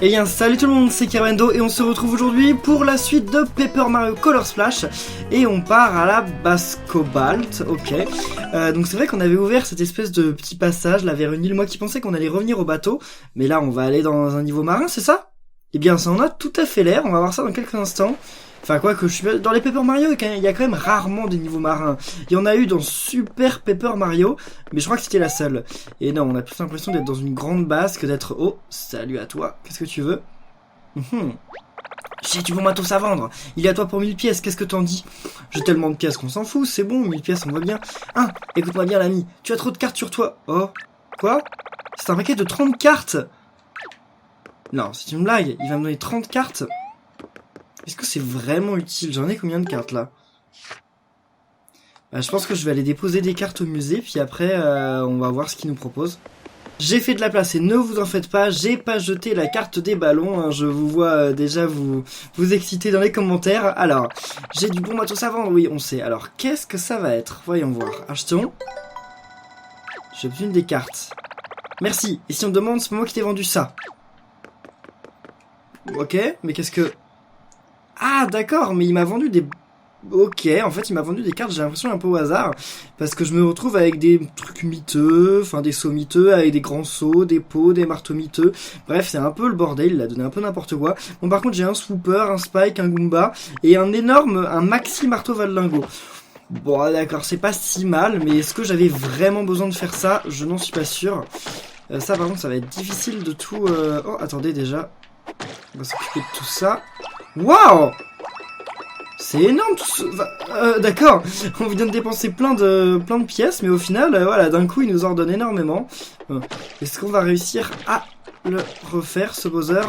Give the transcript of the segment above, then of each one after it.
Eh bien salut tout le monde, c'est Kerwendo et on se retrouve aujourd'hui pour la suite de Paper Mario Color Splash. Et on part à la base Cobalt, ok. Donc c'est vrai qu'on avait ouvert cette espèce de petit passage là vers une île, moi qui pensais qu'on allait revenir au bateau. Mais là on va aller dans un niveau marin, c'est ça? Eh bien ça en a tout à fait l'air, on va voir ça dans quelques instants. Enfin quoi que je suis dans les Paper Mario, il y a quand même rarement des niveaux marins. Il y en a eu dans Super Paper Mario, mais je crois que c'était la seule. Et non, on a plus l'impression d'être dans une grande base que d'être... Oh, salut à toi, qu'est-ce que tu veux? J'ai du bon matos à vendre. Il est à toi pour 1000 pièces, qu'est-ce que t'en dis? J'ai tellement de pièces qu'on s'en fout, c'est bon, 1000 pièces on voit bien. Ah, écoute-moi bien l'ami, tu as trop de cartes sur toi. Oh, quoi? C'est un paquet de 30 cartes. Non, c'est une blague, il va me donner 30 cartes. Est-ce que c'est vraiment utile? J'en ai combien de cartes là? Je pense que je vais aller déposer des cartes au musée, puis après on va voir ce qu'il nous propose. J'ai fait de la place et ne vous en faites pas, j'ai pas jeté la carte des ballons, hein, je vous vois déjà vous exciter dans les commentaires. Alors, j'ai du bon matos à vendre, oui on sait. Alors qu'est-ce que ça va être? Voyons voir. Achetons. J'ai obtenu des cartes. Merci, et si on me demande, c'est moi qui t'ai vendu ça. Ok, mais qu'est-ce que... Ah d'accord, mais il m'a vendu des... Ok, en fait il m'a vendu des cartes, j'ai l'impression un peu au hasard. Parce que je me retrouve avec des trucs miteux, enfin des sauts miteux, avec des grands sauts, des pots, des marteaux miteux. Bref, c'est un peu le bordel, il a donné un peu n'importe quoi. Bon par contre j'ai un swooper, un spike, un goomba, et un maxi marteau Vallingo. Bon d'accord, c'est pas si mal, mais est-ce que j'avais vraiment besoin de faire ça? Je n'en suis pas sûr. Ça par contre ça va être difficile de tout... Oh attendez déjà, on va s'occuper de tout ça. Waouh! C'est énorme tout ce... d'accord, on vient de dépenser plein de pièces, mais au final, voilà, d'un coup, il nous en donne énormément. Est-ce qu'on va réussir à le refaire, ce Bowser?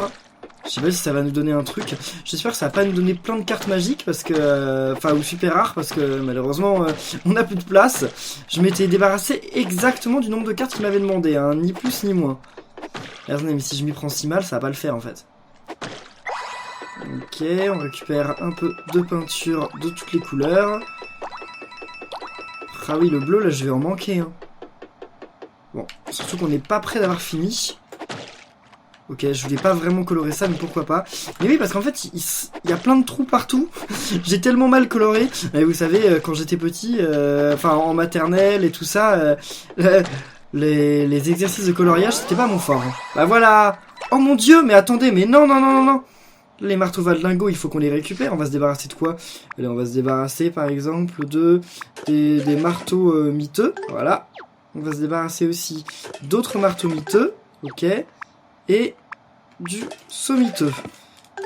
Je sais pas si ça va nous donner un truc. J'espère que ça va pas nous donner plein de cartes magiques, parce que... Enfin, ou super rares, parce que malheureusement, on n'a plus de place. Je m'étais débarrassé exactement du nombre de cartes qu'il m'avait demandé, hein, ni plus ni moins. Attendez, mais si je m'y prends si mal, ça va pas le faire, en fait. Ok, on récupère un peu de peinture de toutes les couleurs. Ah oui, le bleu, là, je vais en manquer. Hein. Bon, surtout qu'on n'est pas près d'avoir fini. Ok, je voulais pas vraiment colorer ça, mais pourquoi pas. Mais oui, parce qu'en fait, il y a plein de trous partout. J'ai tellement mal coloré. Et vous savez, quand j'étais petit, enfin en maternelle et tout ça, les exercices de coloriage, c'était pas mon fort. Hein. Bah voilà. Oh mon dieu, mais attendez, mais non, non, non, non, non. Les marteaux Vallingo, il faut qu'on les récupère. On va se débarrasser de quoi? Allez, on va se débarrasser par exemple des marteaux miteux. Voilà. On va se débarrasser aussi d'autres marteaux miteux. Ok. Et du saut miteux.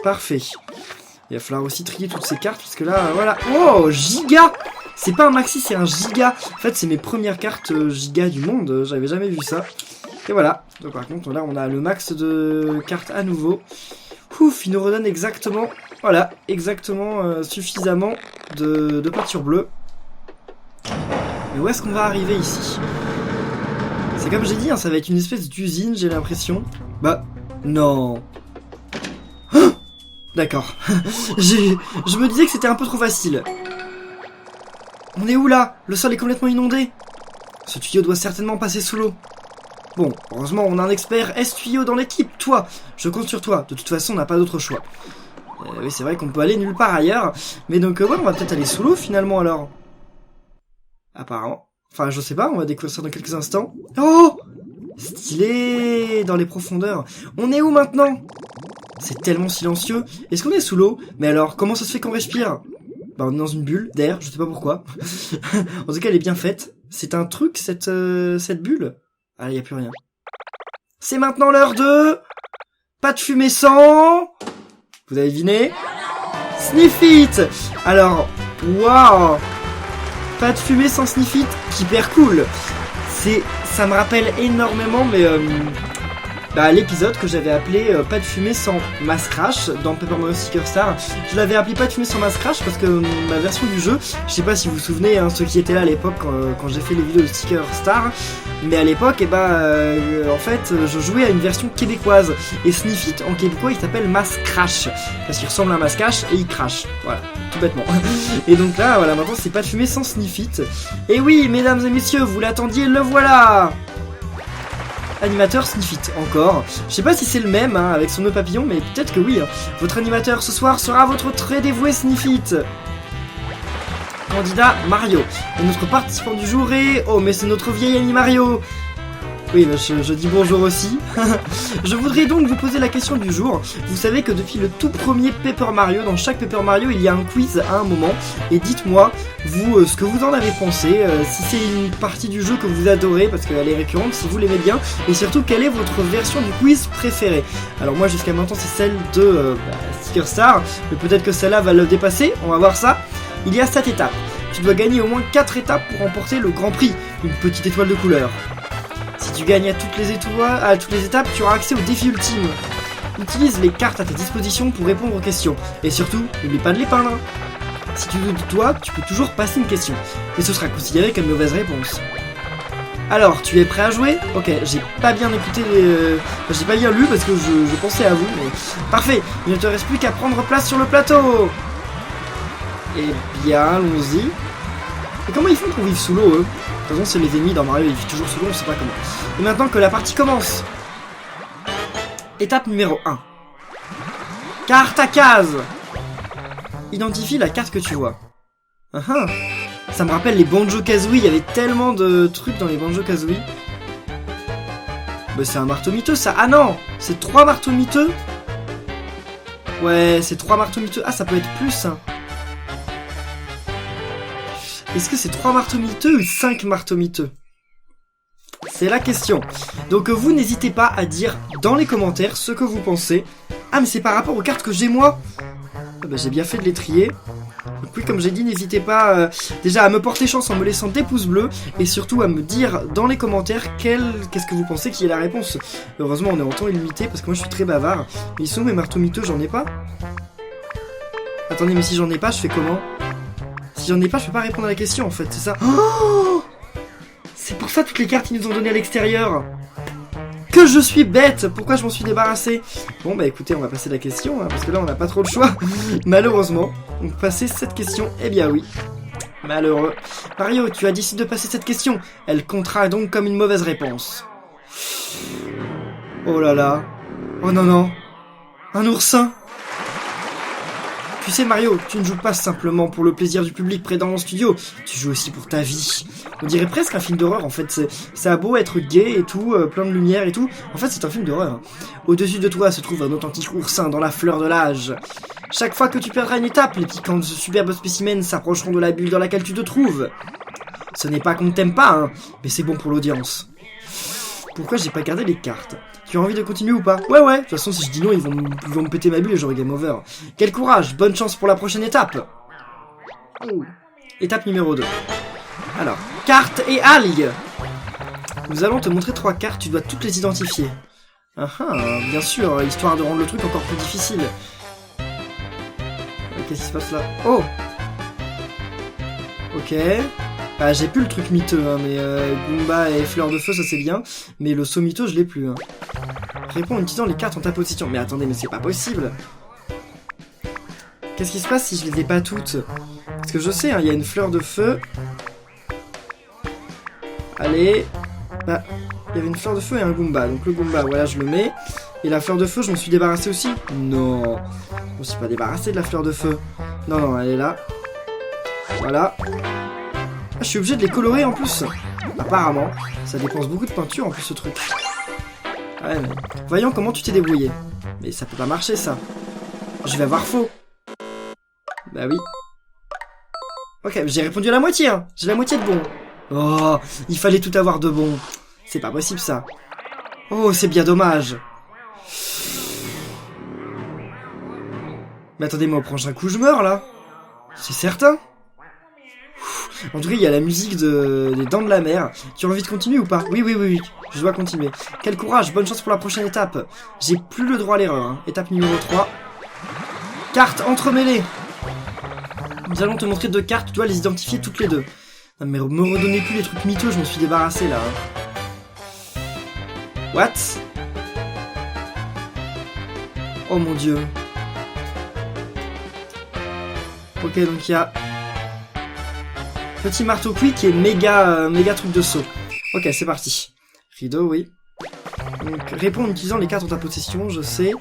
Parfait. Il va falloir aussi trier toutes ces cartes parce que là, voilà. Oh, giga! C'est pas un maxi, c'est un giga. En fait, c'est mes premières cartes giga du monde. J'avais jamais vu ça. Et voilà. Donc par contre, là, on a le max de cartes à nouveau. Ouf, il nous redonne exactement, voilà, exactement suffisamment de peinture bleue. Mais où est-ce qu'on va arriver ici? C'est comme j'ai dit, hein, ça va être une espèce d'usine, j'ai l'impression. Bah, non. Oh, d'accord. Je me disais que c'était un peu trop facile. On est où là? Le sol est complètement inondé. Ce tuyau doit certainement passer sous l'eau. Bon, heureusement, on a un expert S-tuyau dans l'équipe, toi. Je compte sur toi. De toute façon, on n'a pas d'autre choix. Oui, c'est vrai qu'on peut aller nulle part ailleurs. Mais donc, ouais, on va peut-être aller sous l'eau, finalement, alors. Apparemment. Enfin, je sais pas, on va découvrir ça dans quelques instants. Oh! Stylé! Dans les profondeurs. On est où, maintenant? C'est tellement silencieux. Est-ce qu'on est sous l'eau? Mais alors, comment ça se fait qu'on respire? Bah, on est dans une bulle d'air, je sais pas pourquoi. En tout cas, elle est bien faite. C'est un truc, cette bulle? Ah, il n'y a plus rien. C'est maintenant l'heure de... Pas de fumée sans... Vous avez deviné? Sniff It! Alors, waouh! Pas de fumée sans Sniff It, hyper cool. Ça me rappelle énormément, mais... l'épisode que j'avais appelé Pas de fumée sans Mass Crash dans Paper Mario Sticker Star. Je l'avais appelé Pas de fumée sans Mass Crash parce que ma version du jeu, je sais pas si vous vous souvenez, hein, ceux qui étaient là à l'époque quand j'ai fait les vidéos de Sticker Star, mais à l'époque, en fait, je jouais à une version québécoise. Et Sniff It, en québécois, il s'appelle Mass Crash parce qu'il ressemble à un Mass Crash et il crache. Voilà, tout bêtement. Et donc là, voilà, maintenant c'est Pas de fumée sans Sniff It. Et oui, mesdames et messieurs, vous l'attendiez, le voilà! animateur Sniffit, encore. Je sais pas si c'est le même, hein, avec son nœud papillon, mais peut-être que oui. Hein. Votre animateur ce soir sera votre très dévoué Sniffit. Candidat Mario. Et notre participant du jour est... Oh, mais c'est notre vieil ami Mario. Oui, bah, je dis bonjour aussi. Je voudrais donc vous poser la question du jour. Vous savez que depuis le tout premier Paper Mario, dans chaque Paper Mario, il y a un quiz à un moment. Et dites-moi, vous, ce que vous en avez pensé, si c'est une partie du jeu que vous adorez, parce qu'elle est récurrente, si vous l'aimez bien, et surtout, quelle est votre version du quiz préférée. Alors moi, jusqu'à maintenant, c'est celle de Sticker Star, mais peut-être que celle-là va le dépasser, on va voir ça. Il y a 7 étapes. Tu dois gagner au moins 4 étapes pour remporter le Grand Prix, une petite étoile de couleur. Si tu gagnes à toutes les étapes, tu auras accès au défi ultime. Utilise les cartes à ta disposition pour répondre aux questions. Et surtout, n'oublie pas de les peindre. Si tu doutes de toi, tu peux toujours passer une question. Mais ce sera considéré comme mauvaise réponse. Alors, tu es prêt à jouer? Ok, j'ai pas bien écouté j'ai pas bien lu parce que je pensais à vous, mais... Parfait, il ne te reste plus qu'à prendre place sur le plateau. Eh bien, allons-y. Et comment ils font pour vivre sous l'eau, eux? De toute façon, c'est les ennemis dans Mario, ils vivent toujours sous l'eau, on sait pas comment. Et maintenant que la partie commence. Étape numéro 1. Carte à case. Identifie la carte que tu vois. Ça me rappelle les Banjo-Kazooie, il y avait tellement de trucs dans les Banjo-Kazooie. Bah, c'est un marteau miteux, ça. Ah non, c'est 3 marteaux miteux. Ouais, c'est 3 marteaux miteux. Ah, ça peut être plus, hein. Est-ce que c'est 3 marteaux miteux ou 5 marteaux miteux? C'est la question. Donc vous n'hésitez pas à dire dans les commentaires ce que vous pensez. Ah mais c'est par rapport aux cartes que j'ai moi. Ah, bah, j'ai bien fait de les trier. Donc oui, comme j'ai dit, n'hésitez pas déjà à me porter chance en me laissant des pouces bleus. Et surtout à me dire dans les commentaires qu'est-ce que vous pensez qui est la réponse. Heureusement on est en temps illimité parce que moi je suis très bavard. Mais ils sont mes marteaux miteux, j'en ai pas. Attendez, mais si j'en ai pas, je fais comment? Si j'en ai pas, je peux pas répondre à la question en fait, c'est ça. Oh, c'est pour ça toutes les cartes ils nous ont donné à l'extérieur. Que je suis bête. Pourquoi je m'en suis débarrassé? Bon bah écoutez, on va passer la question, hein, parce que là on n'a pas trop le choix. Malheureusement. Donc passer cette question, eh bien oui. Malheureux. Mario, tu as décidé de passer cette question. Elle comptera donc comme une mauvaise réponse. Oh là là. Oh non non. Un oursin. Tu sais Mario, tu ne joues pas simplement pour le plaisir du public présent dans le studio, tu joues aussi pour ta vie. On dirait presque un film d'horreur en fait, ça a beau être gay et tout, plein de lumière et tout, en fait c'est un film d'horreur. Au-dessus de toi se trouve un authentique oursin dans la fleur de l'âge. Chaque fois que tu perdras une étape, les piquants superbes spécimens s'approcheront de la bulle dans laquelle tu te trouves. Ce n'est pas qu'on ne t'aime pas, hein, mais c'est bon pour l'audience. Pourquoi j'ai pas gardé les cartes? Tu as envie de continuer ou pas? Ouais, de toute façon, si je dis non, ils vont me péter ma bulle et j'aurai game over. Quel courage, bonne chance pour la prochaine étape. Étape numéro 2. Alors, cartes et algues. Nous allons te montrer 3 cartes, tu dois toutes les identifier. Bien sûr, histoire de rendre le truc encore plus difficile. Qu'est-ce qui se passe là? Oh. Ok. Bah, j'ai plus le truc miteux, hein, mais Goomba et Fleur de Feu, ça c'est bien. Mais le saut miteux, je l'ai plus. Hein. Réponds en utilisant les cartes en ta position. Mais attendez, mais c'est pas possible. Qu'est-ce qui se passe si je les ai pas toutes? Parce que je sais, il y a une Fleur de Feu. Allez. Bah, il y avait une Fleur de Feu et un Goomba. Donc le Goomba, voilà, je le mets. Et la Fleur de Feu, je m'en suis débarrassé aussi? Non. Je m'en suis pas débarrassé de la Fleur de Feu. Non, elle est là. Voilà. Je suis obligé de les colorer en plus. Apparemment, ça dépense beaucoup de peinture en plus ce truc. Ouais, mais... Voyons comment tu t'es débrouillé. Mais ça peut pas marcher ça. Je vais avoir faux. Bah oui. Ok, j'ai répondu à la moitié, hein. J'ai la moitié de bon. Oh, il fallait tout avoir de bon. C'est pas possible ça. Oh, c'est bien dommage. Mais attendez, moi au prochain coup je meurs là. C'est certain. En tout cas, il y a la musique des Dents de la Mer. Tu as envie de continuer ou pas? Oui. Je dois continuer. Quel courage, bonne chance pour la prochaine étape. J'ai plus le droit à l'erreur. Hein. Étape numéro 3. Cartes entremêlées. Nous allons te montrer 2 cartes, tu dois les identifier toutes les 2. Non mais me redonnez plus les trucs miteux, je m'en suis débarrassé là. Hein. What? Oh mon dieu. Ok, donc il y a... Petit marteau quick qui est méga truc de saut. Ok, c'est parti. Rideau, oui. Donc, réponds en utilisant les cartes en ta possession, je sais.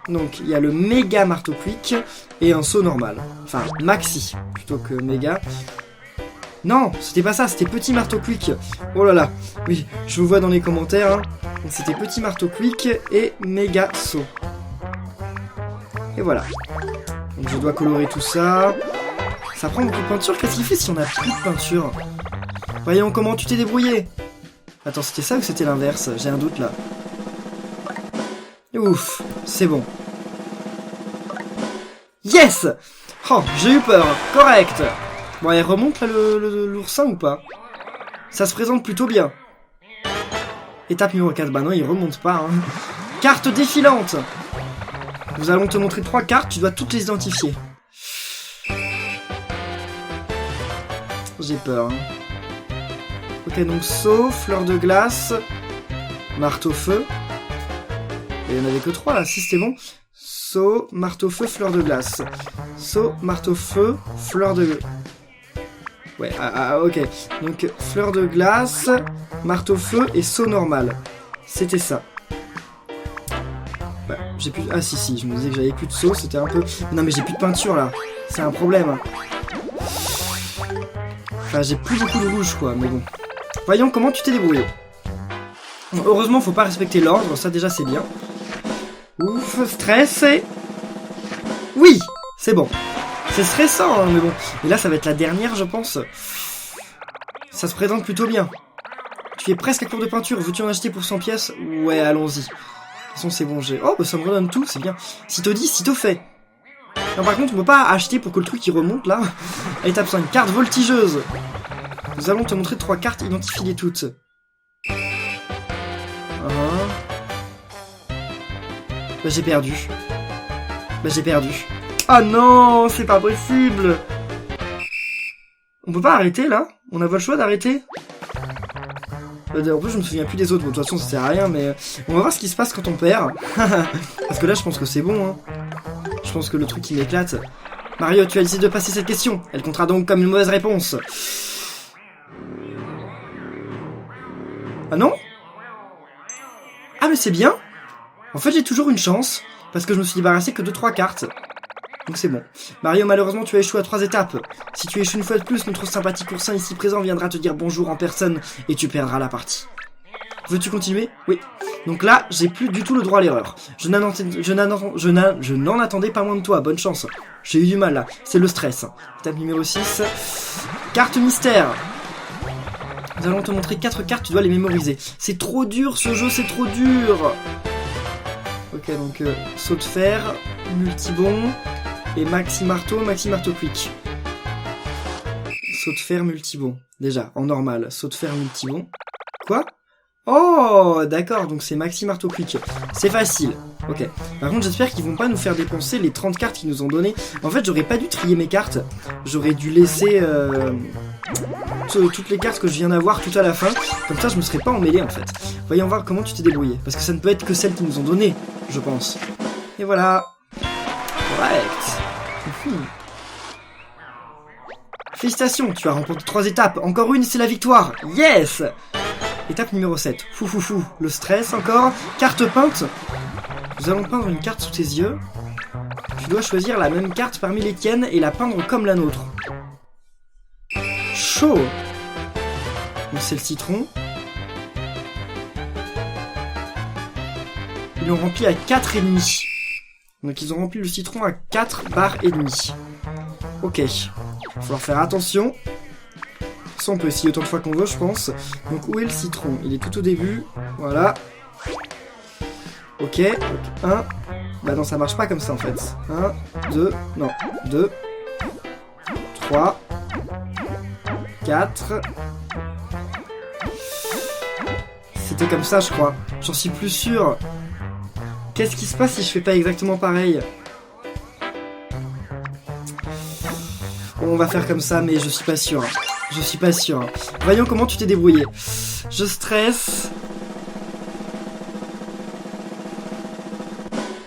Donc, il y a le méga marteau quick et un saut normal. Enfin, maxi, plutôt que méga. Non, c'était pas ça, c'était petit marteau quick. Oh là là, oui, je vous vois dans les commentaires. Hein. Donc, c'était petit marteau quick et méga saut. Et voilà. Donc, je dois colorer tout ça. Ça prend beaucoup de peinture. Qu'est-ce qu'il fait si on a plus de peinture? Voyons comment tu t'es débrouillé. Attends, c'était ça ou c'était l'inverse? J'ai un doute là. Ouf, c'est bon. Yes! Oh, j'ai eu peur. Correct. Bon, elle remonte là l'oursin ou pas? Ça se présente plutôt bien. Étape numéro 4. Bah non, il remonte pas. Hein. Carte défilante. Nous allons te montrer 3 cartes. Tu dois toutes les identifier. J'ai peur. Hein. Ok, donc saut, fleur de glace, marteau-feu. Et il n'y en avait que 3 là, si c'était bon. Saut, marteau-feu, fleur de glace. Saut, marteau-feu, fleur de... Ouais, ok. Donc, fleur de glace, marteau-feu et saut normal. C'était ça. Bah, j'ai plus... Ah si, je me disais que j'avais plus de saut, c'était un peu... Non mais j'ai plus de peinture là. C'est un problème. Enfin, j'ai plus beaucoup de rouge quoi, mais bon. Voyons comment tu t'es débrouillé. Heureusement, faut pas respecter l'ordre, ça déjà c'est bien. Ouf, stressé. Oui, c'est bon. C'est stressant, hein, mais bon. Et là, ça va être la dernière, je pense. Ça se présente plutôt bien. Tu es presque à court de peinture. Veux-tu en acheter pour 100 pièces? Ouais, allons-y. De toute façon, c'est bon, j'ai... Oh, bah ça me redonne tout, c'est bien. Sitôt dit, sitôt fait. Non, par contre, on peut pas acheter pour que le truc il remonte, là. Étape 5, carte voltigeuse. Nous allons te montrer 3 cartes, identifie-les toutes. Bah j'ai perdu. Bah j'ai perdu. Ah non, c'est pas possible. On peut pas arrêter là? On a pas le choix d'arrêter? En plus je me souviens plus des autres, bon, de toute façon ça sert à rien, mais on va voir ce qui se passe quand on perd. Parce que là je pense que c'est bon, hein. Je pense que le truc il m'éclate. Mario, tu as décidé de passer cette question. Elle comptera donc comme une mauvaise réponse. Ah non? Ah mais c'est bien. En fait j'ai toujours une chance. Parce que je me suis débarrassé que de 3 cartes. Donc c'est bon. Mario, malheureusement tu as échoué à 3 étapes. Si tu échoues une fois de plus, notre sympathique oursin ici présent viendra te dire bonjour en personne. Et tu perdras la partie. Veux-tu continuer? Oui. Donc là, j'ai plus du tout le droit à l'erreur. Je n'en attendais pas moins de toi. Bonne chance. J'ai eu du mal là. C'est le stress. Étape numéro 6. Carte mystère. Nous allons te montrer 4 cartes, tu dois les mémoriser. C'est trop dur ce jeu, c'est trop dur. Ok, donc saut de fer, multibon et maxi marteau quick. Saut de fer, multibon. Déjà, en normal, saut de fer, multibon. Quoi? Oh, d'accord, donc c'est maxi marteau quick. C'est facile. Ok. Par contre, j'espère qu'ils vont pas nous faire dépenser les 30 cartes qu'ils nous ont données. En fait, j'aurais pas dû trier mes cartes. J'aurais dû laisser toutes les cartes que je viens d'avoir tout à la fin. Comme ça, je me serais pas emmêlé, en fait. Voyons voir comment tu t'es débrouillé. Parce que ça ne peut être que celles qu'ils nous ont données, je pense. Et voilà. Correct. Félicitations, tu as remporté 3 étapes. Encore une, c'est la victoire. Yes! Étape numéro 7. Fou, le stress encore. Carte peinte. Nous allons peindre une carte sous tes yeux. Tu dois choisir la même carte parmi les tiennes et la peindre comme la nôtre. Chaud. Donc c'est le citron. Ils l'ont rempli à 4,5. Donc ils ont rempli le citron à 4 barres et demi. Ok. Il va falloir faire attention. Ça on peut essayer autant de fois qu'on veut je pense. Donc où est le citron? Il est tout au début. Voilà. Ok. 1. Bah non ça marche pas comme ça en fait. 1, 2. Non. 2. 3. 4. C'était comme ça je crois. J'en suis plus sûr. Qu'est-ce qui se passe si je fais pas exactement pareil? On va faire comme ça, mais je suis pas sûr. Je suis pas sûr. Voyons comment tu t'es débrouillé. Je stresse.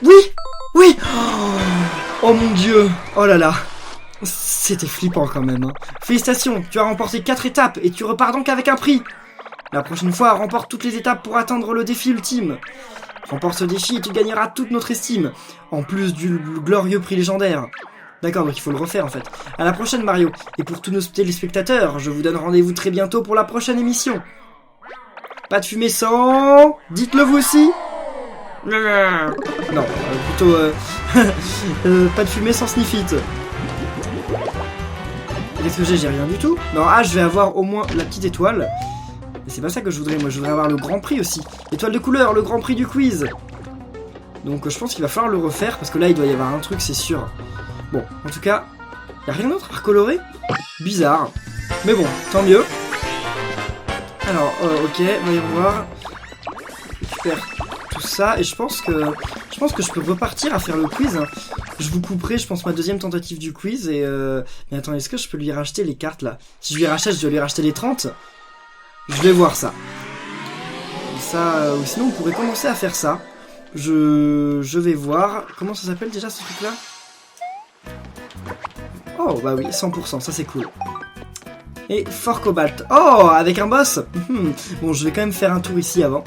Oui! Oui! Oh mon dieu! Oh là là! C'était flippant quand même. Hein. Félicitations, tu as remporté 4 étapes et tu repars donc avec un prix. La prochaine fois, remporte toutes les étapes pour atteindre le défi ultime. Remporte ce défi et tu gagneras toute notre estime, en plus du glorieux prix légendaire. D'accord, donc il faut le refaire en fait. À la prochaine Mario, et pour tous nos téléspectateurs, je vous donne rendez-vous très bientôt pour la prochaine émission. Pas de fumée sans... Dites-le vous aussi. Non, plutôt... pas de fumée sans sniff it. Qu'est-ce que j'ai rien du tout. Non, je vais avoir au moins la petite étoile. Et c'est pas ça que je voudrais, moi je voudrais avoir le grand prix aussi. Étoile de couleur, le grand prix du quiz. Donc je pense qu'il va falloir le refaire, parce que là il doit y avoir un truc, c'est sûr. Bon, en tout cas, y a rien d'autre à recolorer. Bizarre. Mais bon, tant mieux. Alors, ok, voyons voir. Récupère tout ça, et je pense que je peux repartir à faire le quiz. Je vous couperai, je pense, ma deuxième tentative du quiz, et mais attends, est-ce que je peux lui racheter les cartes, là? Si je lui rachète, je dois lui racheter les 30. Je vais voir ça. Ça, ou sinon on pourrait commencer à faire ça. Je vais voir. Comment ça s'appelle déjà ce truc-là? Oh, bah oui, 100%, ça c'est cool. Et Fort Cobalt. Oh, avec un boss. Bon, je vais quand même faire un tour ici avant.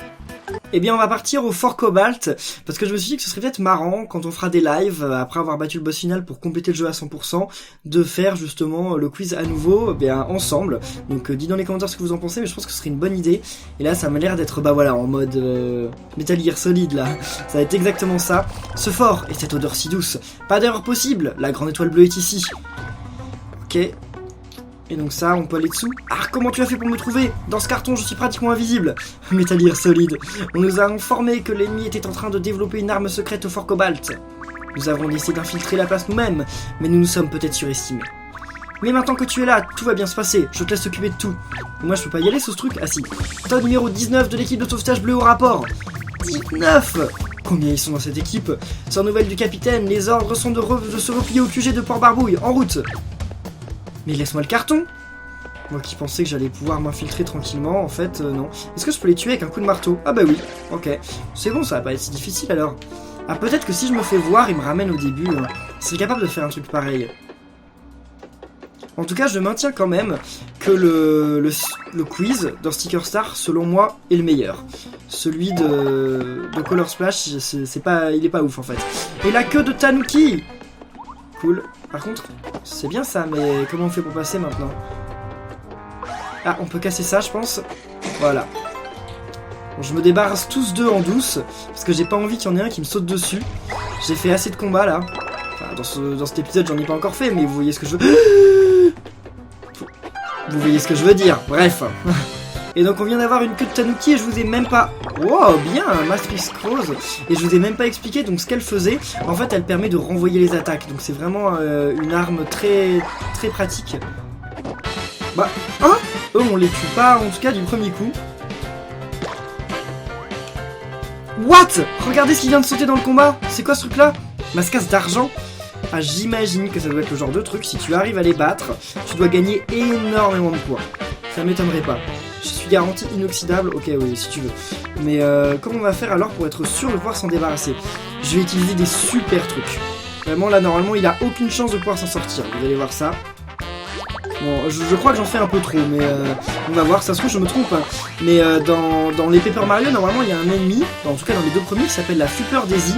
Eh bien, on va partir au Fort Cobalt, parce que je me suis dit que ce serait peut-être marrant, quand on fera des lives, après avoir battu le boss final pour compléter le jeu à 100%, de faire justement le quiz à nouveau, ensemble. Donc, dites dans les commentaires ce que vous en pensez, mais je pense que ce serait une bonne idée. Et là, ça m'a l'air d'être, en mode Metal Gear Solid, là. Ça va être exactement ça. Ce fort, et cette odeur si douce. Pas d'erreur possible, la grande étoile bleue est ici. Ok. Et donc ça, on peut aller dessous. Ah, comment tu as fait pour me trouver? Dans ce carton, je suis pratiquement invisible. Metal Gear Solid. On nous a informé que l'ennemi était en train de développer une arme secrète au Fort Cobalt. Nous avons essayé d'infiltrer la place nous-mêmes, mais nous nous sommes peut-être surestimés. Mais maintenant que tu es là, tout va bien se passer. Je te laisse t'occuper de tout. Moi, je peux pas y aller sur ce truc. Ah si. Toi, numéro 19 de l'équipe de sauvetage bleu au rapport. 19. Combien ils sont dans cette équipe? Sans nouvelles du capitaine, les ordres sont de se replier au QG de Port-Barbouille. En route. Mais laisse-moi le carton. Moi qui pensais que j'allais pouvoir m'infiltrer tranquillement, en fait, non. Est-ce que je peux les tuer avec un coup de marteau? Ah bah oui, ok. C'est bon, ça va pas être si difficile alors. Ah, peut-être que si je me fais voir, il me ramène au début. Il serait capable de faire un truc pareil. En tout cas, je maintiens quand même que le quiz dans Sticker Star, selon moi, est le meilleur. Celui de Color Splash, il est pas ouf en fait. Et la queue de Tanuki. Cool. Par contre, c'est bien ça, mais comment on fait pour passer maintenant? Ah, on peut casser ça, je pense. Voilà. Bon, je me débarrasse tous deux en douce, parce que j'ai pas envie qu'il y en ait un qui me saute dessus. J'ai fait assez de combats, là. Enfin, dans cet épisode, j'en ai pas encore fait, mais vous voyez ce que je veux... Vous voyez ce que je veux dire, bref. Et donc on vient d'avoir une queue de Tanuki et je vous ai même pas... Wow, bien, Matrix Cross. Et je vous ai même pas expliqué donc ce qu'elle faisait. En fait, elle permet de renvoyer les attaques. Donc c'est vraiment une arme très très pratique. Bah, hein? Eux, on les tue pas, en tout cas, du premier coup. What? Regardez ce qui vient de sauter dans le combat. C'est quoi ce truc-là? Mascasse d'argent? Ah, j'imagine que ça doit être le genre de truc. Si tu arrives à les battre, tu dois gagner énormément de points. Ça m'étonnerait pas. Je suis garanti inoxydable, ok oui si tu veux. Mais comment on va faire alors pour être sûr de pouvoir s'en débarrasser? Je vais utiliser des super trucs. Vraiment là normalement il a aucune chance de pouvoir s'en sortir, vous allez voir ça. Bon je crois que j'en fais un peu trop mais on va voir, ça se trouve je me trompe hein. Mais dans les Paper Mario normalement il y a un ennemi, en tout cas dans les deux premiers qui s'appelle la Flipper Daisy.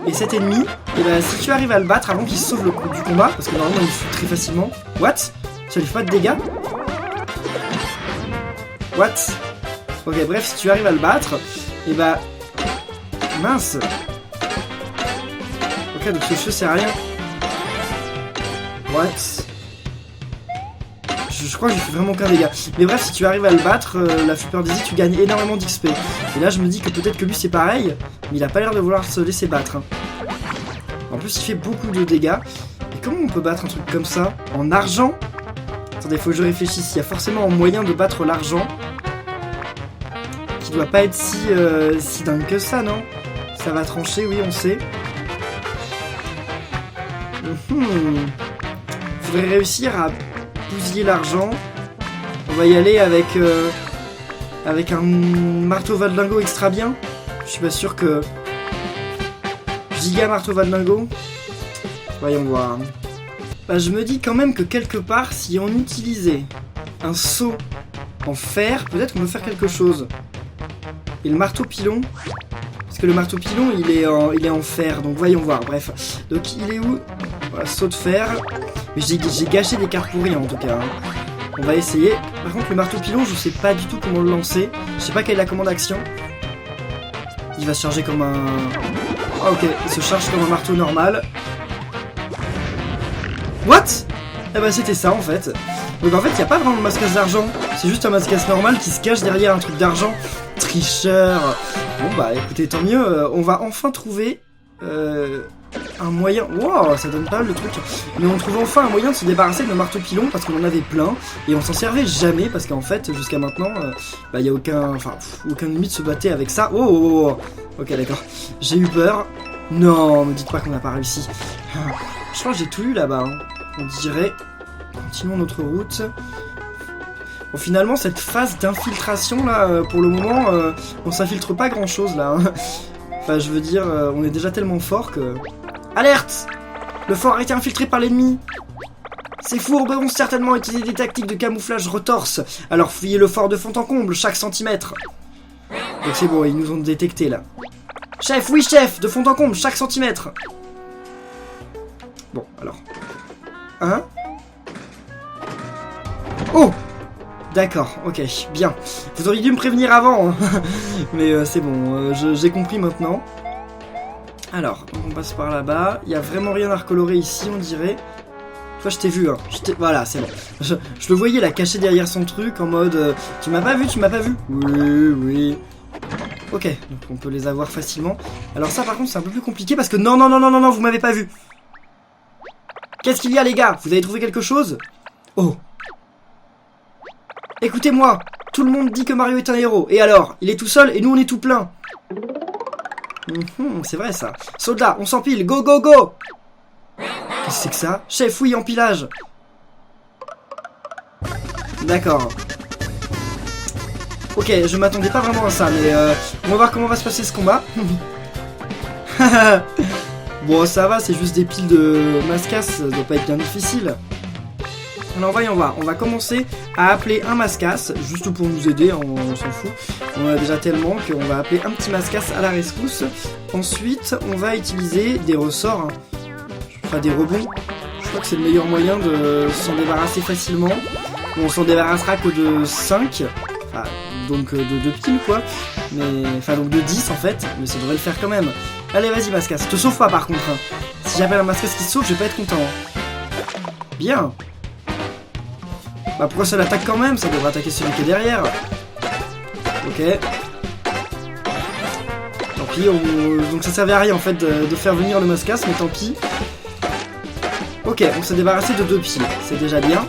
Et cet ennemi, et ben, si tu arrives à le battre avant qu'il se sauve du combat, parce que normalement il fuit très facilement. What? Ça lui fait pas de dégâts? What? Ok, bref, si tu arrives à le battre, et bah... Mince! Ok, donc ce feu sert à rien. What? Je crois que j'ai fait vraiment aucun dégât. Mais bref, si tu arrives à le battre, la Flipper Daisy, tu gagnes énormément d'XP. Et là, je me dis que peut-être que lui, c'est pareil, mais il a pas l'air de vouloir se laisser battre. Hein. En plus, il fait beaucoup de dégâts. Et comment on peut battre un truc comme ça? En argent? Attendez, faut que je réfléchisse. Il y a forcément un moyen de battre l'argent. Qui doit pas être si dingue que ça, non? Ça va trancher, oui, on sait. Faudrait réussir à bousiller l'argent. On va y aller avec un marteau Valdingo extra bien. Je suis pas sûr que... Giga marteau Valdingo. Voyons voir. Bah, je me dis quand même que quelque part, si on utilisait un seau en fer, peut-être qu'on peut faire quelque chose. Et le marteau pilon, parce que le marteau pilon il est en fer, donc voyons voir, bref. Donc il est où? Voilà, saut de fer. Mais j'ai gâché des cartes pour rien en tout cas. Hein. On va essayer. Par contre le marteau pilon, je sais pas du tout comment le lancer. Je sais pas quelle est la commande action. Il va se charger comme un... Ah ok, il se charge comme un marteau normal. What? Eh ben c'était ça en fait. Donc en fait il n'y a pas vraiment de mascasse d'argent. C'est juste un mascasse normal qui se cache derrière un truc d'argent. Tricheur. Bon bah écoutez, tant mieux. On va enfin trouver un moyen... Wow, ça donne pas le truc. Mais on trouve enfin un moyen de se débarrasser de nos marteaux pilons parce qu'on en avait plein. Et on s'en servait jamais parce qu'en fait jusqu'à maintenant bah il n'y a aucun... Enfin aucun limite se battait avec ça. Oh. Ok d'accord. J'ai eu peur. Non, me dites pas qu'on n'a pas réussi. Je crois que j'ai tout eu là-bas. Hein. On dirait... Continuons notre route. Bon, finalement, cette phase d'infiltration, là, pour le moment, on s'infiltre pas grand-chose, là. Hein. Enfin, je veux dire, on est déjà tellement fort que... Alerte! Le fort a été infiltré par l'ennemi. Ces fourbes ont certainement utilisé des tactiques de camouflage retorse. Alors fouillez le fort de fond en comble, chaque centimètre. Donc c'est bon, ils nous ont détectés, là. Chef, oui, chef! De fond en comble, chaque centimètre. Bon, alors... Hein? Oh! D'accord, ok, bien. Vous auriez dû me prévenir avant, hein. Mais c'est bon, j'ai compris maintenant. Alors, on passe par là-bas. Il n'y a vraiment rien à recolorer ici, on dirait. Toi, je t'ai vu, hein. Voilà, c'est bon. Je le voyais là, caché derrière son truc, en mode... tu m'as pas vu, tu m'as pas vu? Oui. Ok, donc on peut les avoir facilement. Alors ça, par contre, c'est un peu plus compliqué parce que... Non, vous m'avez pas vu. Qu'est-ce qu'il y a, les gars? Vous avez trouvé quelque chose? Oh. Écoutez-moi, tout le monde dit que Mario est un héros. Et alors? Il est tout seul et nous on est tout plein. C'est vrai ça. Soldats, on s'empile. Go, go, go! Qu'est-ce que c'est que ça? Chef, oui, empilage. D'accord. Ok, je m'attendais pas vraiment à ça, mais on va voir comment va se passer ce combat. Bon, ça va, c'est juste des piles de mascasse, ça doit pas être bien difficile. Alors voyons voir, on va commencer à appeler un mascasse, juste pour nous aider, on s'en fout. On en a déjà tellement qu'on va appeler un petit mascasse à la rescousse. Ensuite, on va utiliser des ressorts, enfin des rebonds. Je crois que c'est le meilleur moyen de s'en débarrasser facilement. On s'en débarrassera que de 5, enfin, donc de 2 piles quoi. Mais, enfin donc de 10 en fait, mais ça devrait le faire quand même. Allez vas-y mascasse, te sauve pas par contre. Hein. Si j'appelle un mascasse qui se sauve, je vais pas être content. Hein. Bien. Bah pourquoi ça l'attaque quand même? Ça devrait attaquer celui qui est derrière. Ok. Tant pis, donc ça servait à rien en fait de faire venir le mascasse, mais tant pis. Ok, on s'est débarrassé de 2 piles, c'est déjà bien.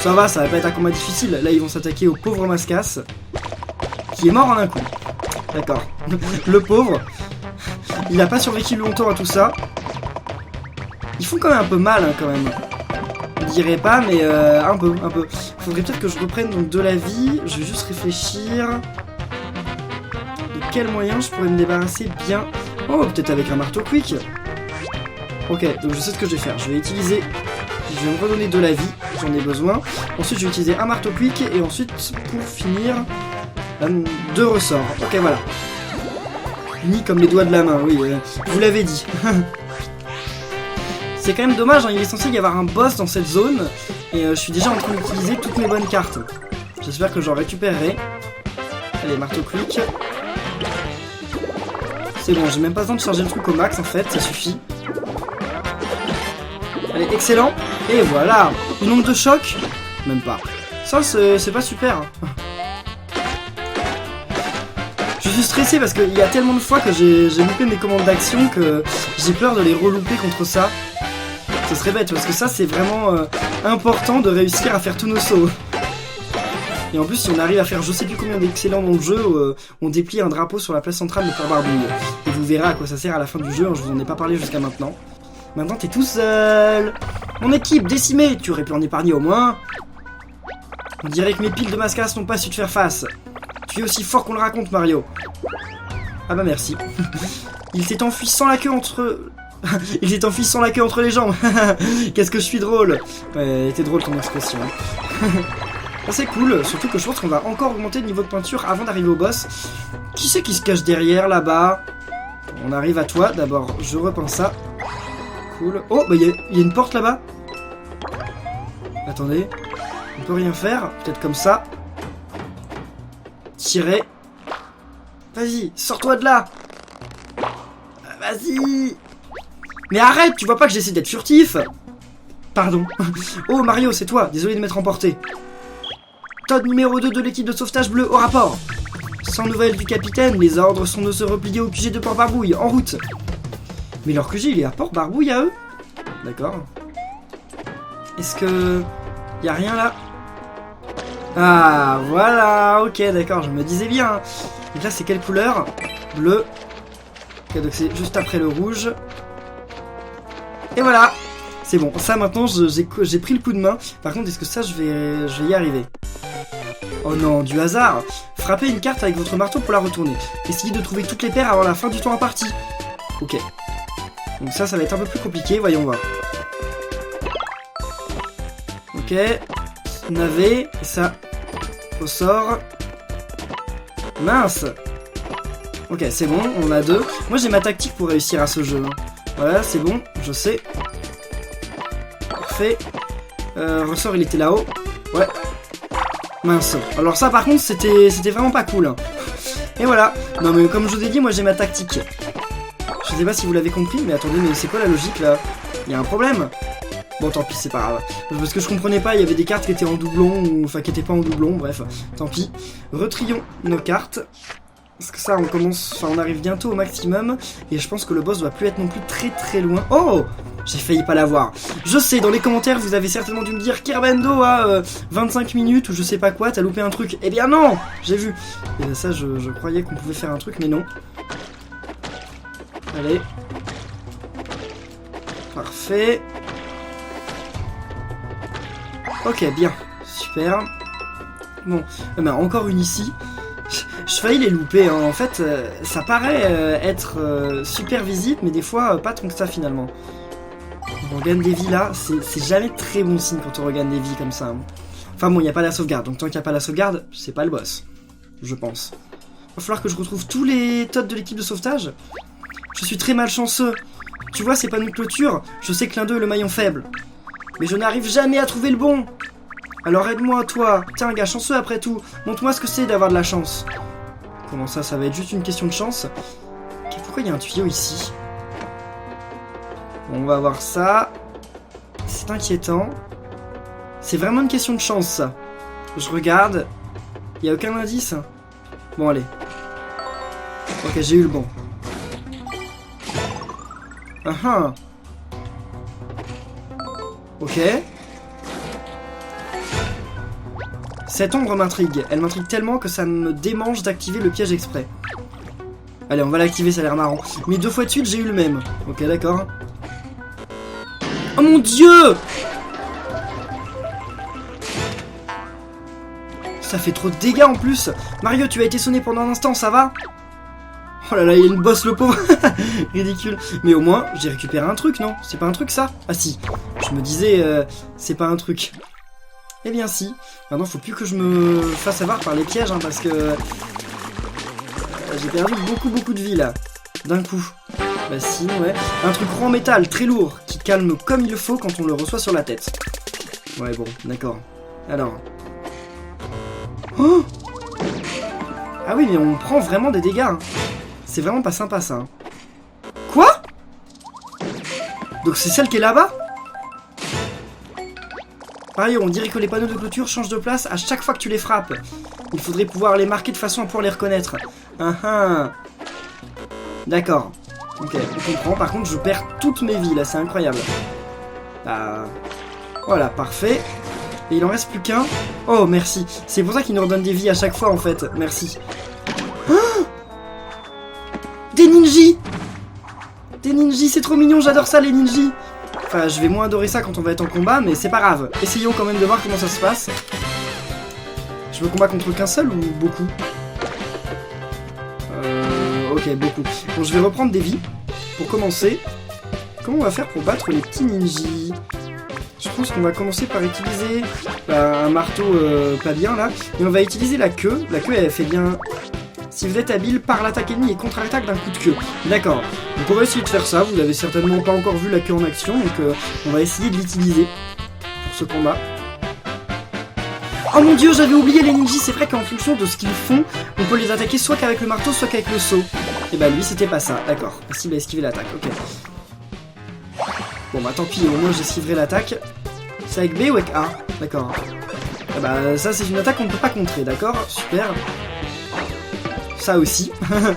Ça va, ça va pas être un combat difficile. Là ils vont s'attaquer au pauvre mascasse, qui est mort en un coup. D'accord. Le pauvre, il a pas survécu longtemps à tout ça. Ils font quand même un peu mal hein, quand même. Je dirais pas, mais un peu. Faudrait peut-être que je reprenne donc de la vie. Je vais juste réfléchir. De quel moyen je pourrais me débarrasser bien. Oh, peut-être avec un marteau quick. Ok, donc je sais ce que je vais faire. Je vais utiliser... Je vais me redonner de la vie. J'en ai besoin. Ensuite, je vais utiliser un marteau quick. Et ensuite, pour finir, 2 ressorts. Ok, voilà. Ni comme les doigts de la main, oui. Vous l'avez dit. C'est quand même dommage, hein, il est censé y avoir un boss dans cette zone. Et je suis déjà en train d'utiliser toutes mes bonnes cartes. J'espère que j'en récupérerai. Allez, marteau quick. C'est bon, j'ai même pas besoin de charger le truc au max en fait, ça suffit. Allez, excellent. Et voilà. Une onde de choc? Même pas. Ça, c'est pas super. Hein. Je suis stressé parce qu'il y a tellement de fois que j'ai loupé mes commandes d'action que j'ai peur de les relouper contre ça. Ce serait bête parce que ça c'est vraiment important de réussir à faire tous nos sauts. Et en plus si on arrive à faire je sais plus combien d'excellents dans le jeu, on déplie un drapeau sur la place centrale de Port Barbouille. Et vous verrez à quoi ça sert à la fin du jeu, hein, je vous en ai pas parlé jusqu'à maintenant. Maintenant t'es tout seul. Mon équipe décimée, tu aurais pu en épargner au moins. On dirait que mes piles de mascasse n'ont pas su te faire face. Tu es aussi fort qu'on le raconte Mario. Ah bah merci. Il s'est enfui sans la queue entre... Il s'est enfui sans la queue entre les jambes. Qu'est-ce que je suis drôle. Ouais, était drôle ton expression. C'est cool, surtout que je pense qu'on va encore augmenter le niveau de peinture avant d'arriver au boss. Qui c'est qui se cache derrière, là-bas? On arrive à toi, d'abord, je repeins ça. Cool. Oh, bah il y a une porte là-bas. Attendez. On peut rien faire, peut-être comme ça. Tirer. Vas-y, sors-toi de là. Vas-y. Mais arrête, tu vois pas que j'essaie d'être furtif? Pardon. Oh Mario, c'est toi, désolé de m'être emporté. Todd numéro 2 de l'équipe de sauvetage bleu au rapport. Sans nouvelles du capitaine, les ordres sont de se replier au QG de Port-Barbouille, en route. Mais leur QG il est à Port-Barbouille à eux? D'accord. Est-ce que... y a rien là? Ah voilà, ok d'accord, je me disais bien. Donc là c'est quelle couleur? Bleu. Ok, donc c'est juste après le rouge. Et voilà. C'est bon, ça maintenant j'ai pris le coup de main. Par contre, est-ce que ça je vais y arriver? Oh non, du hasard. Frappez une carte avec votre marteau pour la retourner. Essayez de trouver toutes les paires avant la fin du temps imparti. Ok. Donc ça va être un peu plus compliqué, voyons voir. Ok. Navet, et ça ressort. Mince. Ok, c'est bon, on a 2. Moi j'ai ma tactique pour réussir à ce jeu. Voilà, c'est bon, je sais. Parfait. Ressort, il était là-haut. Ouais. Mince. Alors ça par contre c'était vraiment pas cool. Et voilà. Non mais comme je vous ai dit, moi j'ai ma tactique. Je sais pas si vous l'avez compris, mais attendez, mais c'est quoi la logique là? Il y a un problème? Bon tant pis, c'est pas grave. Parce que je comprenais pas, il y avait des cartes qui étaient en doublon, ou enfin qui étaient pas en doublon, bref, tant pis. Retrions nos cartes. Parce que ça on commence, enfin on arrive bientôt au maximum. Et je pense que le boss doit plus être non plus très loin. Oh! J'ai failli pas l'avoir. Je sais, dans les commentaires, vous avez certainement dû me dire Kerbendo a 25 minutes ou je sais pas quoi, t'as loupé un truc. Eh bien non! J'ai vu. Et ça, je croyais qu'on pouvait faire un truc, mais non. Allez. Parfait. Ok, bien. Super. Bon, ben, encore une ici. Je failli les louper. Hein. En fait, ça paraît être super visible, mais des fois, pas tant que ça finalement. On regagne des vies là, c'est jamais très bon signe quand on regagne des vies comme ça. Enfin bon, il n'y a pas la sauvegarde, donc tant qu'il n'y a pas la sauvegarde, c'est pas le boss. Je pense. Va falloir que je retrouve tous les Todd de l'équipe de sauvetage. Je suis très malchanceux. Tu vois ces panneaux de clôture, je sais que l'un d'eux est le maillon faible. Mais je n'arrive jamais à trouver le bon. Alors aide-moi, toi. Tiens, un gars chanceux après tout. Montre-moi ce que c'est d'avoir de la chance. Comment ça va être juste une question de chance? Okay, pourquoi il y a un tuyau ici? On va voir ça. C'est inquiétant. C'est vraiment une question de chance, ça. Je regarde. Il n'y a aucun indice. Bon, allez. Ok, j'ai eu le bon. Ah ah. Ok. Cette ombre m'intrigue. Elle m'intrigue tellement que ça me démange d'activer le piège exprès. Allez, on va l'activer, ça a l'air marrant. Mais 2 fois de suite, j'ai eu le même. Ok, d'accord. Oh mon dieu! Ça fait trop de dégâts en plus. Mario, tu as été sonné pendant un instant, ça va? Oh là là, il y a une bosse le pauvre. Ridicule. Mais au moins, j'ai récupéré un truc, non? C'est pas un truc ça? Ah si. Je me disais, c'est pas un truc. Eh bien si. Maintenant, faut plus que je me fasse avoir par les pièges, hein, parce que... j'ai perdu beaucoup de vie là. D'un coup. Bah si, ouais. Un truc rond en métal, très lourd, qui calme comme il faut quand on le reçoit sur la tête. Ouais, bon, d'accord. Alors... Oh! Ah oui, mais on prend vraiment des dégâts. Hein. C'est vraiment pas sympa, ça. Hein. Quoi? Donc c'est celle qui est là-bas? Pareil, on dirait que les panneaux de clôture changent de place à chaque fois que tu les frappes. Il faudrait pouvoir les marquer de façon à pouvoir les reconnaître. D'accord. Ok, on comprend. Par contre, je perds toutes mes vies, là. C'est incroyable. Voilà, parfait. Et il en reste plus qu'un. Oh, merci. C'est pour ça qu'il nous redonne des vies à chaque fois, en fait. Merci. Oh, des ninjas! Des ninjas, c'est trop mignon. J'adore ça, les ninjas. Enfin, je vais moins adorer ça quand on va être en combat, mais c'est pas grave. Essayons quand même de voir comment ça se passe. Je me combats contre qu'un seul ou beaucoup? Ok, beaucoup. Bon, je vais reprendre des vies. Pour commencer, comment on va faire pour battre les petits ninjas? Je pense qu'on va commencer par utiliser un un marteau pas bien là. Et on va utiliser la queue. La queue elle fait bien... Si vous êtes habile par l'attaque ennemie et contre-attaque d'un coup de queue. D'accord. Donc on va essayer de faire ça. Vous n'avez certainement pas encore vu la queue en action. Donc on va essayer de l'utiliser pour ce combat. Oh mon dieu, j'avais oublié les ninjas. C'est vrai qu'en fonction de ce qu'ils font, on peut les attaquer soit qu'avec le marteau, soit qu'avec le saut. Et bah lui c'était pas ça. D'accord. La cible a esquivé l'attaque. Ok. Bon bah tant pis, au moins j'esquiverai l'attaque. C'est avec B ou avec A? D'accord. Ah bah ça c'est une attaque qu'on ne peut pas contrer, d'accord? Super. Ça aussi. De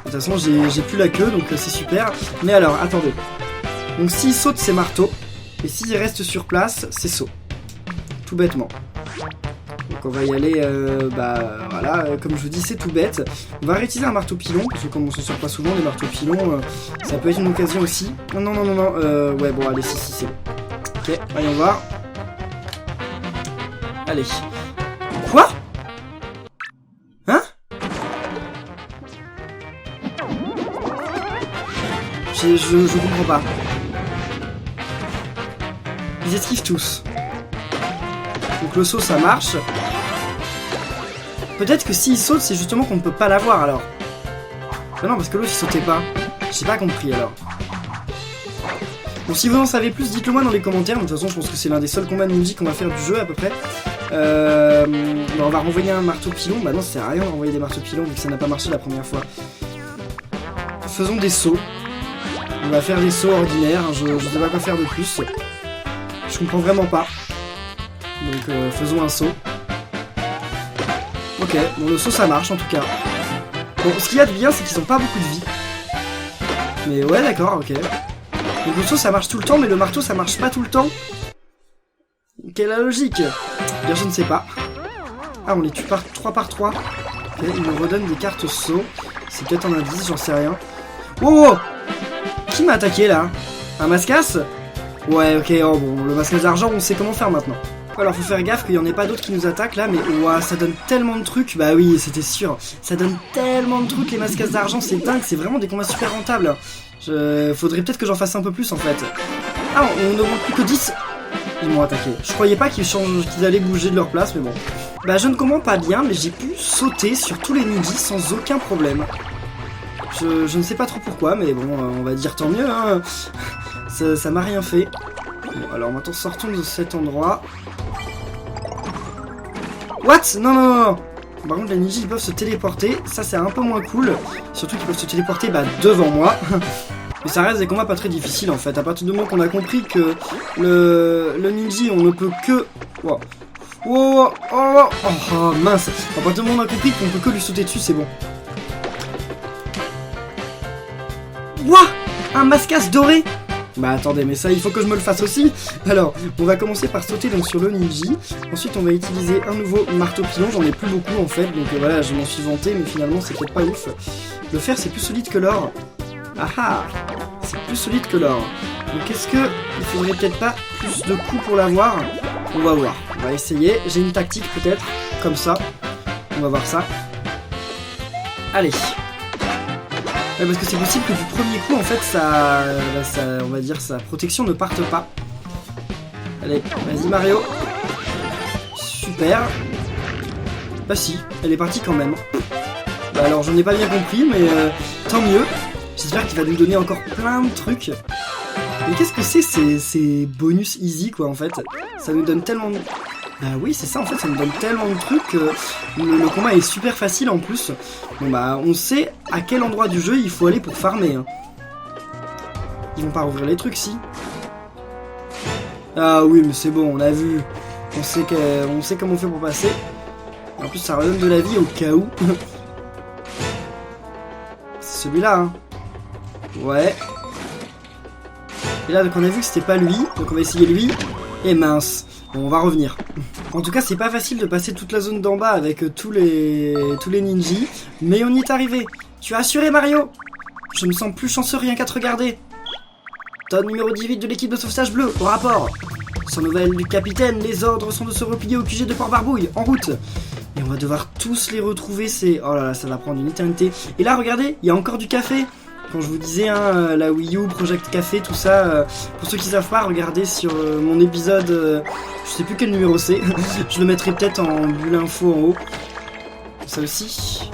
toute façon j'ai plus la queue donc c'est super. Mais alors attendez. Donc s'il saute c'est marteau. Et s'il reste sur place c'est saut. Tout bêtement. Donc on va y aller, voilà, comme je vous dis c'est tout bête. On va réutiliser un marteau pilon, parce que comme on se sert pas souvent les marteaux pilons, ça peut être une occasion aussi. Non, ouais bon allez, si c'est bon. Ok, voyons voir. Allez. Quoi? Hein? Je comprends pas. Ils esquivent tous. Donc le saut ça marche. Peut-être que s'il saute c'est justement qu'on ne peut pas l'avoir alors. Mais non parce que l'autre il sautait pas. J'ai pas compris alors. Bon si vous en savez plus dites-le moi dans les commentaires. De toute façon je pense que c'est l'un des seuls combats de ninja qu'on va faire du jeu à peu près. On va renvoyer un marteau pilon. Bah non ça sert à rien de renvoyer des marteaux pilons vu que ça n'a pas marché la première fois. Faisons des sauts. On va faire des sauts ordinaires. Je sais pas quoi faire de plus. Je comprends vraiment pas. Donc faisons un saut. Ok, bon le saut ça marche en tout cas. Bon ce qu'il y a de bien c'est qu'ils ont pas beaucoup de vie. Mais ouais d'accord, ok. Donc le saut ça marche tout le temps mais le marteau ça marche pas tout le temps. Quelle est la logique? Bien je ne sais pas. Ah on les tue par 3 par 3. Ok, il nous redonne des cartes saut. C'est peut-être un indice, j'en sais rien. Oh, qui m'a attaqué là? Un mascasse? Ouais ok, oh bon le mascasse d'argent on sait comment faire maintenant. Alors faut faire gaffe qu'il n'y en ait pas d'autres qui nous attaquent là, mais ouah, ça donne tellement de trucs, bah oui c'était sûr, ça donne tellement de trucs les mascasses d'argent, c'est dingue, c'est vraiment des combats super rentables. Faudrait peut-être que j'en fasse un peu plus en fait. Ah on ne manque plus que 10. Ils m'ont attaqué, je croyais pas qu'ils allaient bouger de leur place mais bon. Bah je ne comprends pas bien mais j'ai pu sauter sur tous les ninjas sans aucun problème. Je ne sais pas trop pourquoi mais bon on va dire tant mieux hein. Ça m'a rien fait. Bon alors maintenant sortons de cet endroit. What? Non. Par contre les ninjas ils peuvent se téléporter. Ça c'est un peu moins cool. Surtout qu'ils peuvent se téléporter devant moi. Mais ça reste des combats pas très difficiles en fait. À partir du moment qu'on a compris que le ninja on ne peut que... Oh mince. À partir du moment où on a compris qu'on peut que lui sauter dessus c'est bon. Ouah, un mascasse doré. Bah attendez, mais ça il faut que je me le fasse aussi. Alors, on va commencer par sauter donc sur le ninja. Ensuite on va utiliser un nouveau marteau pilon, j'en ai plus beaucoup en fait. Donc voilà, je m'en suis vanté, mais finalement c'est peut-être pas ouf. Le fer c'est plus solide que l'or. Ah, c'est plus solide que l'or. Donc est-ce que il faudrait peut-être pas plus de coups pour l'avoir? On va voir, on va essayer. J'ai une tactique peut-être, comme ça. On va voir ça. Allez. Ouais, parce que c'est possible que du premier coup, en fait, on va dire, sa protection ne parte pas. Allez, vas-y Mario. Super. Bah si, elle est partie quand même. Bah alors, j'en ai pas bien compris, mais tant mieux. J'espère qu'il va nous donner encore plein de trucs. Mais qu'est-ce que c'est ces bonus easy, quoi, en fait? Ça nous donne tellement de... Bah oui, c'est ça, en fait, ça nous donne tellement de trucs que le combat est super facile en plus. Bon bah, on sait à quel endroit du jeu il faut aller pour farmer. Hein. Ils vont pas rouvrir les trucs, si. Ah oui, mais c'est bon, on a vu. On sait comment on fait pour passer. En plus, ça redonne de la vie au cas où. C'est celui-là, hein. Ouais. Et là, donc on a vu que c'était pas lui, donc on va essayer lui. Et mince. Bon, on va revenir. En tout cas, c'est pas facile de passer toute la zone d'en bas avec tous les ninjas, mais on y est arrivé. Tu as assuré, Mario? Je me sens plus chanceux rien qu'à te regarder. Tonne numéro 18 de l'équipe de sauvetage bleu, au rapport. Sans nouvelles du capitaine, les ordres sont de se replier au QG de Port-Barbouille, en route. Et on va devoir tous les retrouver, c'est... Oh là là, ça va prendre une éternité. Et là, regardez, il y a encore du café. Quand je vous disais, hein, la Wii U, Project Café, tout ça, pour ceux qui savent pas, regardez sur mon épisode, je sais plus quel numéro c'est, je le mettrai peut-être en bulle info en haut. Ça aussi.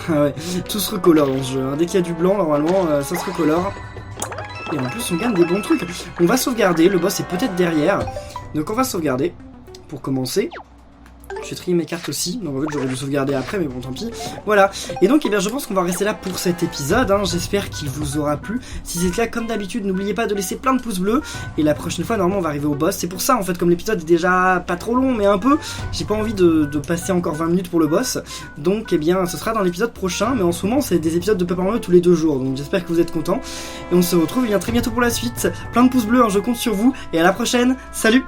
Ah ouais, tout se recolore dans ce jeu, hein. Dès qu'il y a du blanc, normalement, ça se recolore. Et en plus, on gagne des bons trucs. On va sauvegarder, le boss est peut-être derrière. Donc on va sauvegarder, pour commencer. Je vais trier mes cartes aussi, donc en fait j'aurais dû sauvegarder après, mais bon tant pis. Voilà, et donc eh bien, je pense qu'on va rester là pour cet épisode, hein. J'espère qu'il vous aura plu. Si c'est le cas, comme d'habitude, n'oubliez pas de laisser plein de pouces bleus. Et la prochaine fois, normalement, on va arriver au boss. C'est pour ça, en fait, comme l'épisode est déjà pas trop long, mais un peu, j'ai pas envie de passer encore 20 minutes pour le boss. Donc eh bien, ce sera dans l'épisode prochain, mais en ce moment, c'est des épisodes de Paper Mario tous les 2 jours. Donc j'espère que vous êtes contents. Et on se retrouve bien très bientôt pour la suite. Plein de pouces bleus, hein, je compte sur vous. Et à la prochaine, salut!